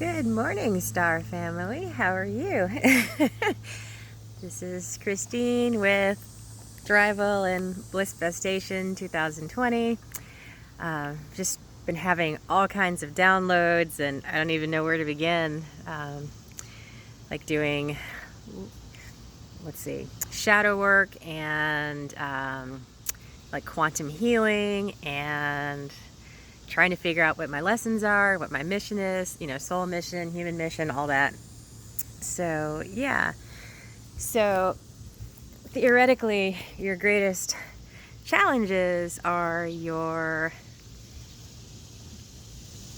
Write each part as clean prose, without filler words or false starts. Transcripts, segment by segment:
Good morning, Star Family. How are you? This is Christine with Thrival and Blissfestation 2020. Just been having all kinds of downloads, and I don't even know where to begin. Like doing, shadow work and like quantum healing and trying to figure out what my lessons are, what my mission is, soul mission, human mission, all that. So, yeah. So, theoretically, your greatest challenges are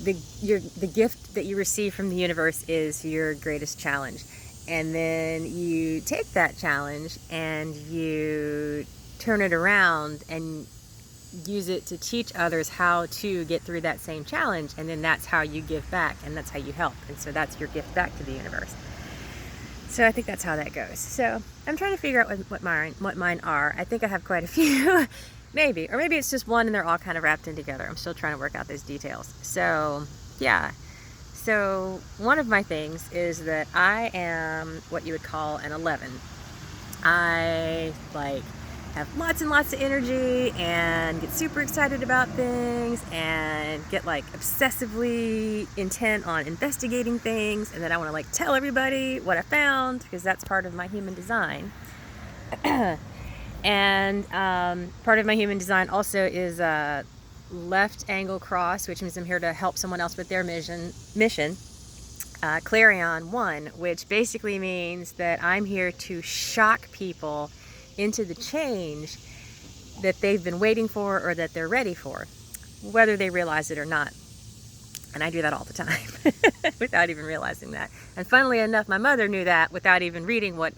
the gift that you receive from the universe is your greatest challenge. And then you take that challenge and you turn it around and use it to teach others how to get through that same challenge, and then that's how you give back, and that's how you help, and so that's your gift back to the universe. So I think that's how that goes. So I'm trying to figure out what mine are. I think I have quite a few, maybe it's just one and they're all kind of wrapped in together. I'm still trying to work out those details. So yeah. So one of my things is that I am what you would call an 11. I have lots and lots of energy and get super excited about things and get obsessively intent on investigating things, and then I want to tell everybody what I found, because that's part of my human design. And part of my human design also is a left angle cross, which means I'm here to help someone else with their mission. Clarion 1, which basically means that I'm here to shock people into the change that they've been waiting for or that they're ready for, whether they realize it or not. And I do that all the time without even realizing that. And funnily enough, my mother knew that without even reading what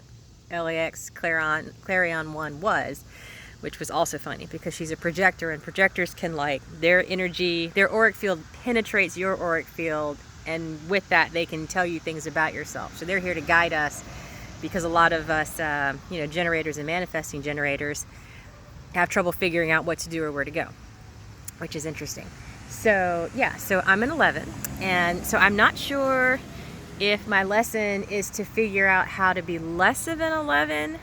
LAX Clarion 1 was, which was also funny because she's a projector, and projectors can their energy, their auric field penetrates your auric field, and with that they can tell you things about yourself. So they're here to guide us, because a lot of us, generators and manifesting generators have trouble figuring out what to do or where to go, which is interesting. So yeah, so I'm an 11, and so I'm not sure if my lesson is to figure out how to be less of an 11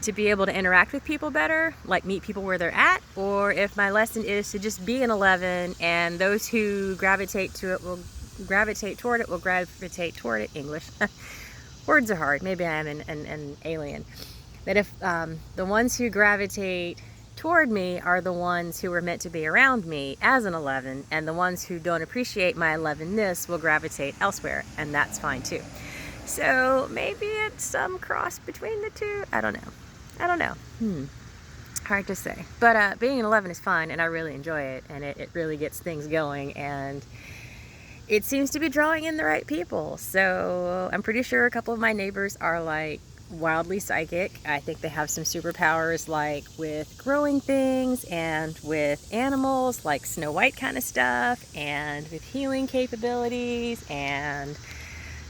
to be able to interact with people better, meet people where they're at, or if my lesson is to just be an 11, and those who gravitate toward it. English. Words are hard. Maybe I am an alien. That if the ones who gravitate toward me are the ones who were meant to be around me as an 11, and the ones who don't appreciate my 11-ness will gravitate elsewhere, and that's fine too. So maybe it's some cross between the two. I don't know. Hard to say. But being an 11 is fine, and I really enjoy it, and it really gets things going, and it seems to be drawing in the right people. So I'm pretty sure a couple of my neighbors are wildly psychic. I think they have some superpowers with growing things and with animals, Snow White kind of stuff, and with healing capabilities and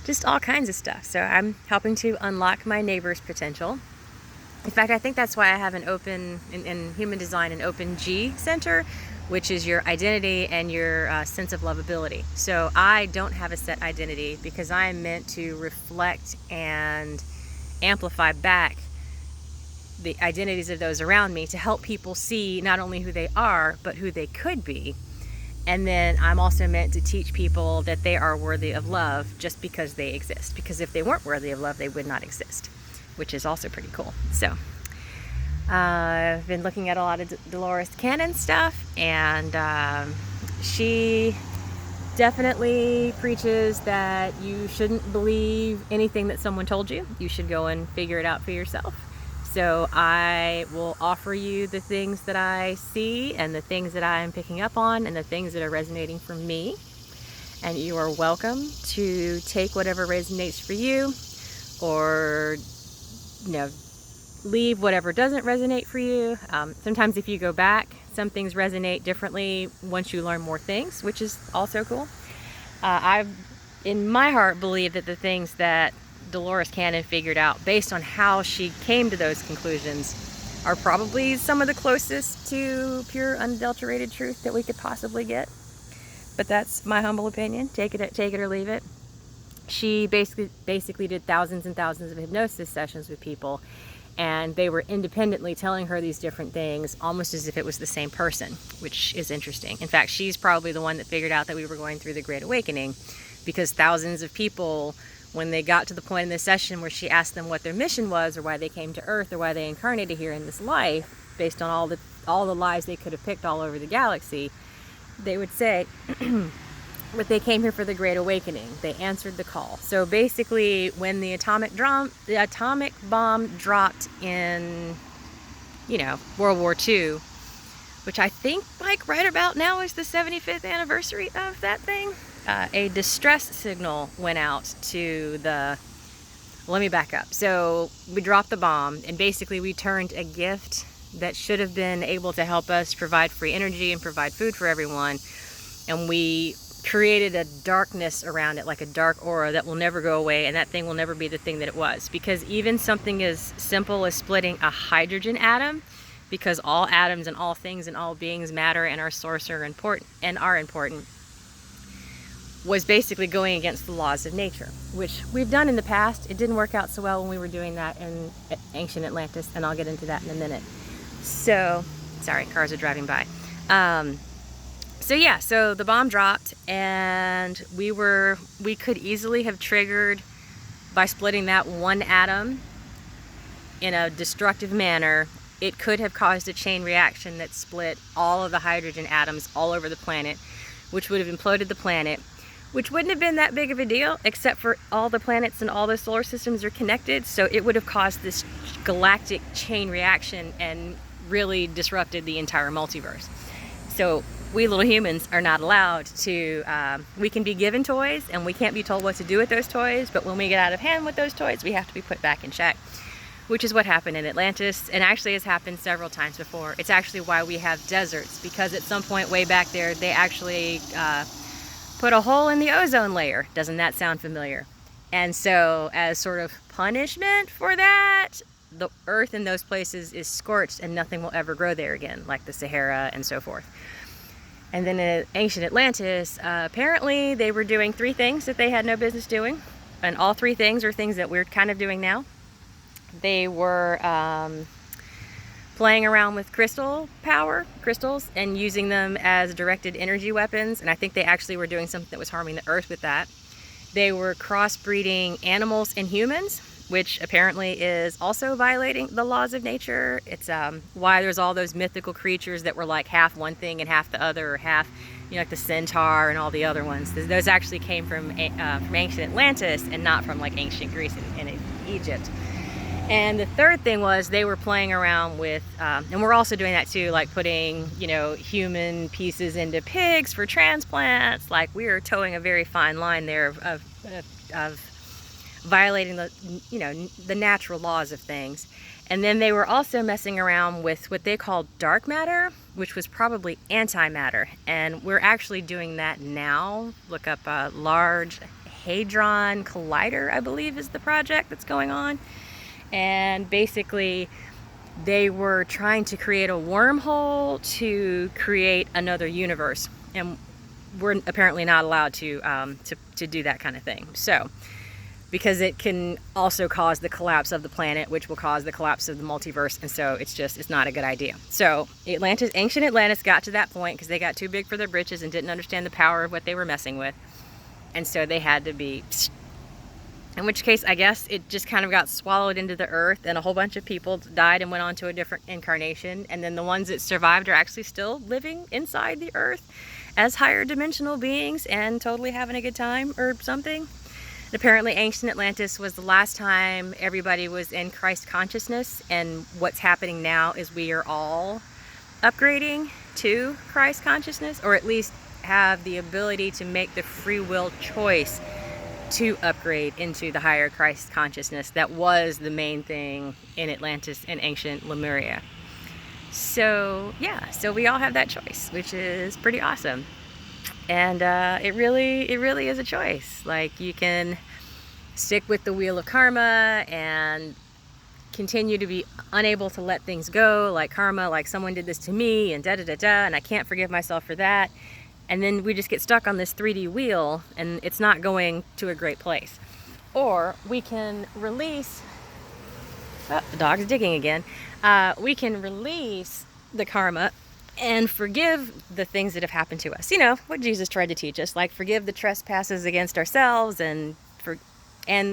just all kinds of stuff. So I'm helping to unlock my neighbors' potential. In fact, I think that's why I have an open, in human design, an open G center, which is your identity and your sense of lovability. So I don't have a set identity, because I am meant to reflect and amplify back the identities of those around me to help people see not only who they are, but who they could be. And then I'm also meant to teach people that they are worthy of love just because they exist. Because if they weren't worthy of love, they would not exist, which is also pretty cool. So I've been looking at a lot of Dolores Cannon stuff, and she definitely preaches that you shouldn't believe anything that someone told you. You should go and figure it out for yourself. So I will offer you the things that I see and the things that I'm picking up on and the things that are resonating for me. And you are welcome to take whatever resonates for you, or leave whatever doesn't resonate for you. Sometimes if you go back, some things resonate differently once you learn more things, which is also cool. I, in my heart, believe that the things that Dolores Cannon figured out based on how she came to those conclusions are probably some of the closest to pure unadulterated truth that we could possibly get. But that's my humble opinion. Take it or leave it. She basically did thousands and thousands of hypnosis sessions with people, and they were independently telling her these different things, almost as if it was the same person, which is interesting. In fact, she's probably the one that figured out that we were going through the Great Awakening, because thousands of people, when they got to the point in the session where she asked them what their mission was, or why they came to Earth, or why they incarnated here in this life, based on all the lives they could have picked all over the galaxy, they would say, but they came here for the Great Awakening. They answered the call. So basically, when the atomic bomb dropped in, World War II, which I think like right about now is the 75th anniversary of that thing, a distress signal went out to the, let me back up. So we dropped the bomb, and basically we turned a gift that should have been able to help us provide free energy and provide food for everyone, and we created a darkness around it, like a dark aura that will never go away, and that thing will never be the thing that it was. Because even something as simple as splitting a hydrogen atom, because all atoms and all things and all beings matter and our source are important, was basically going against the laws of nature, which we've done in the past. It didn't work out so well when we were doing that in Ancient Atlantis, and I'll get into that in a minute. So, sorry, cars are driving by. So the bomb dropped, and we could easily have triggered, by splitting that one atom in a destructive manner, it could have caused a chain reaction that split all of the hydrogen atoms all over the planet, which would have imploded the planet, which wouldn't have been that big of a deal, except for all the planets and all the solar systems are connected, so it would have caused this galactic chain reaction and really disrupted the entire multiverse. So we little humans are not allowed to, we can be given toys and we can't be told what to do with those toys, but when we get out of hand with those toys, we have to be put back in check, which is what happened in Atlantis, and actually has happened several times before. It's actually why we have deserts, because at some point way back there, they actually put a hole in the ozone layer. Doesn't that sound familiar? And so as sort of punishment for that, the earth in those places is scorched and nothing will ever grow there again, like the Sahara and so forth. And then in Ancient Atlantis, apparently they were doing 3 things that they had no business doing. And all 3 things are things that we're kind of doing now. They were playing around with crystals, and using them as directed energy weapons. And I think they actually were doing something that was harming the earth with that. They were crossbreeding animals and humans, which apparently is also violating the laws of nature. It's why there's all those mythical creatures that were like half one thing and half the other, or half, like the centaur and all the other ones. Those actually came from Ancient Atlantis and not from like ancient Greece and Egypt. And the third thing was they were playing around with, and we're also doing that too, like putting, human pieces into pigs for transplants. Like we are towing a very fine line there of violating the natural laws of things. And then they were also messing around with what they called dark matter, which was probably antimatter. And we're actually doing that now. Look up a Large Hadron Collider, I believe is the project that's going on. And basically they were trying to create a wormhole to create another universe. And we're apparently not allowed to do that kind of thing. So, because it can also cause the collapse of the planet, which will cause the collapse of the multiverse, and so it's not a good idea. So Ancient Atlantis got to that point because they got too big for their britches and didn't understand the power of what they were messing with, and so they had to be, in which case I guess it just kind of got swallowed into the earth, and a whole bunch of people died and went on to a different incarnation, and then the ones that survived are actually still living inside the earth as higher dimensional beings and totally having a good time or something. Apparently Ancient Atlantis was the last time everybody was in Christ consciousness, and what's happening now is we are all upgrading to Christ consciousness, or at least have the ability to make the free will choice to upgrade into the higher Christ consciousness that was the main thing in Atlantis and ancient Lemuria. So yeah, so we all have that choice, which is pretty awesome. And it really is a choice. Like, you can stick with the wheel of karma and continue to be unable to let things go, like karma, like someone did this to me and da da da da, and I can't forgive myself for that. And then we just get stuck on this 3D wheel and it's not going to a great place. Or we can release, oh, the dog's digging again. We can release the karma and forgive the things that have happened to us. You know, what Jesus tried to teach us, like forgive the trespasses against ourselves and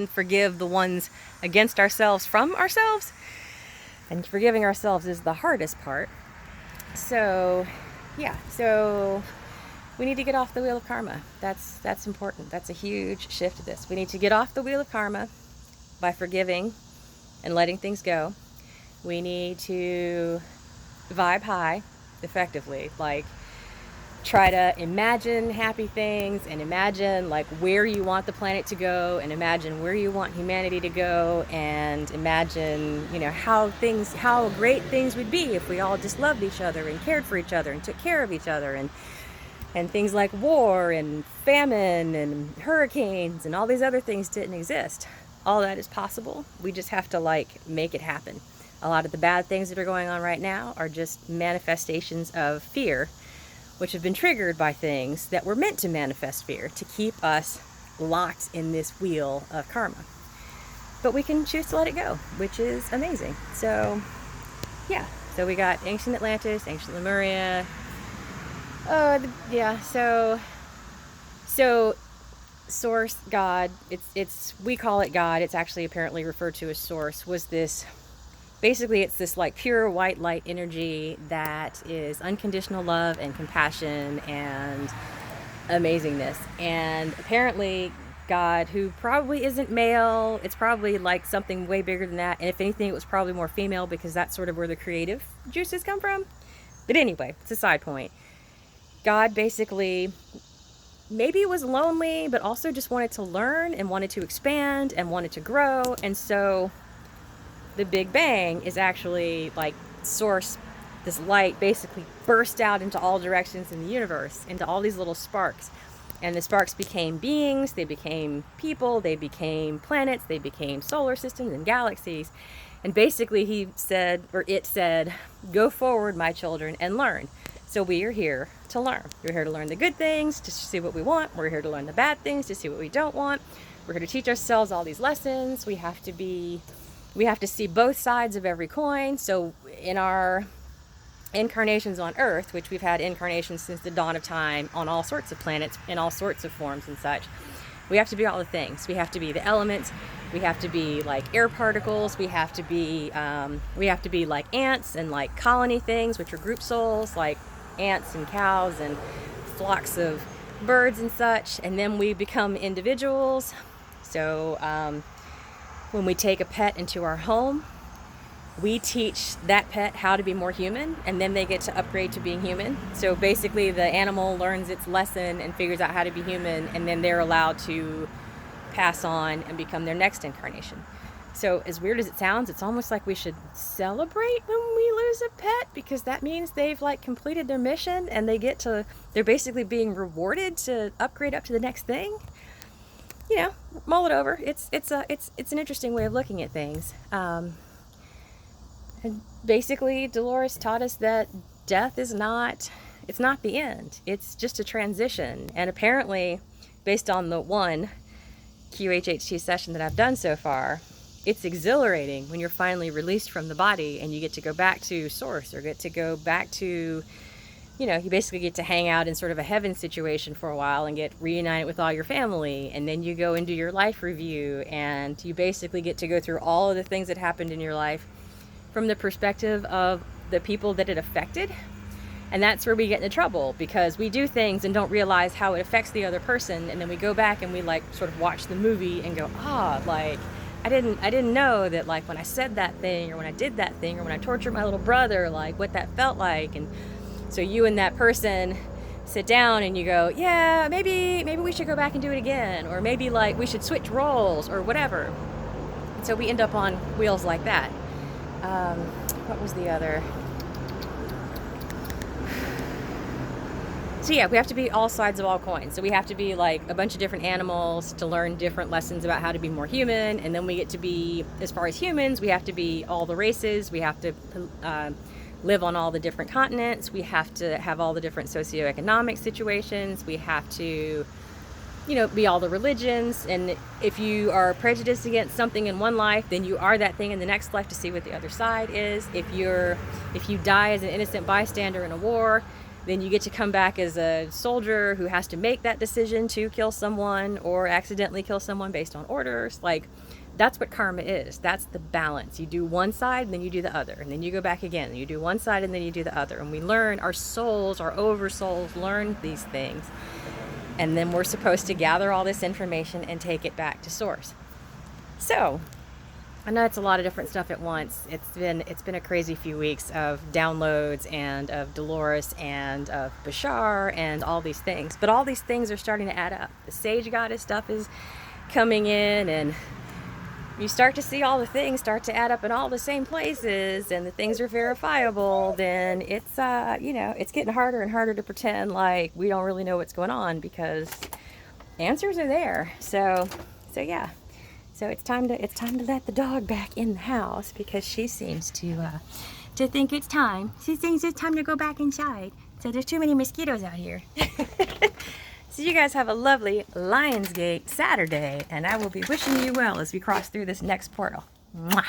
forgive the ones against ourselves from ourselves. And forgiving ourselves is the hardest part. So, yeah, so we need to get off the wheel of karma. That's important. That's a huge shift to this. We need to get off the wheel of karma by forgiving and letting things go. We need to vibe high effectively, like try to imagine happy things and imagine like where you want the planet to go and imagine where you want humanity to go and imagine, you know, how great things would be if we all just loved each other and cared for each other and took care of each other, and things like war and famine and hurricanes and all these other things didn't exist. All that is possible. We just have to like make it happen. A lot of the bad things that are going on right now are just manifestations of fear, which have been triggered by things that were meant to manifest fear, to keep us locked in this wheel of karma. But we can choose to let it go, which is amazing. So, yeah. So we got Ancient Atlantis, Ancient Lemuria. So Source, God, we call it God, it's actually apparently referred to as Source, was this, basically it's this like pure white light energy that is unconditional love and compassion and amazingness. And apparently God, who probably isn't male, it's probably like something way bigger than that. And if anything, it was probably more female because that's sort of where the creative juices come from. But anyway, it's a side point. God basically maybe was lonely, but also just wanted to learn and wanted to expand and wanted to grow. And so the Big Bang is actually like Source, this light basically burst out into all directions in the universe, into all these little sparks. And the sparks became beings, they became people, they became planets, they became solar systems and galaxies. And basically he said, or it said, go forward, my children, and learn. So we are here to learn. We're here to learn the good things, to see what we want. We're here to learn the bad things, to see what we don't want. We're here to teach ourselves all these lessons. We have to see both sides of every coin. So in our incarnations on Earth, which we've had incarnations since the dawn of time on all sorts of planets, in all sorts of forms and such, we have to be all the things. We have to be the elements. We have to be like air particles. We have to be like ants and like colony things, which are group souls, like ants and cows and flocks of birds and such. And then we become individuals. So when we take a pet into our home, we teach that pet how to be more human, and then they get to upgrade to being human. So basically the animal learns its lesson and figures out how to be human, and then they're allowed to pass on and become their next incarnation. So as weird as it sounds, it's almost like we should celebrate when we lose a pet, because that means they've like completed their mission and they're basically being rewarded to upgrade up to the next thing. You know, mull it over. It's an interesting way of looking at things. And basically, Dolores taught us that death is not the end. It's just a transition. And apparently, based on the one QHHT session that I've done so far, it's exhilarating when you're finally released from the body and you get to go back to Source, or get to go back to, you know, you basically get to hang out in sort of a heaven situation for a while and get reunited with all your family. And then you go into your life review and you basically get to go through all of the things that happened in your life from the perspective of the people that it affected. And that's where we get into trouble, because we do things and don't realize how it affects the other person, and then we go back and we like sort of watch the movie and go, like I didn't know that, like when I said that thing, or when I did that thing, or when I tortured my little brother, like what that felt like. And so you and that person sit down and you go, yeah, maybe we should go back and do it again, or maybe like we should switch roles or whatever. And so we end up on wheels like that. What was the other? So yeah, we have to be all sides of all coins. So we have to be like a bunch of different animals to learn different lessons about how to be more human. And then we get to be, as far as humans, we have to be all the races. We have to live on all the different continents. We have to have all the different socioeconomic situations. We have to, you know, be all the religions. And if you are prejudiced against something in one life, then you are that thing in the next life to see what the other side is. If you die as an innocent bystander in a war, then you get to come back as a soldier who has to make that decision to kill someone or accidentally kill someone based on orders. Like, that's what karma is. That's the balance. You do one side and then you do the other, and then you go back again and you do one side and then you do the other. And we learn, our souls, our oversouls learn these things, and then we're supposed to gather all this information and take it back to source. So I know it's a lot of different stuff at once. It's been a crazy few weeks of downloads and of Dolores and of Bashar and all these things, but all these things are starting to add up. The sage goddess stuff is coming in, and you start to see all the things start to add up in all the same places, and the things are verifiable. Then it's you know, it's getting harder and harder to pretend like we don't really know what's going on, because answers are there. So yeah, so it's time to let the dog back in the house, because she seems to think it's time. She thinks it's time to go back inside. So there's too many mosquitoes out here. So you guys have a lovely Lionsgate Saturday, and I will be wishing you well as we cross through this next portal. Mwah!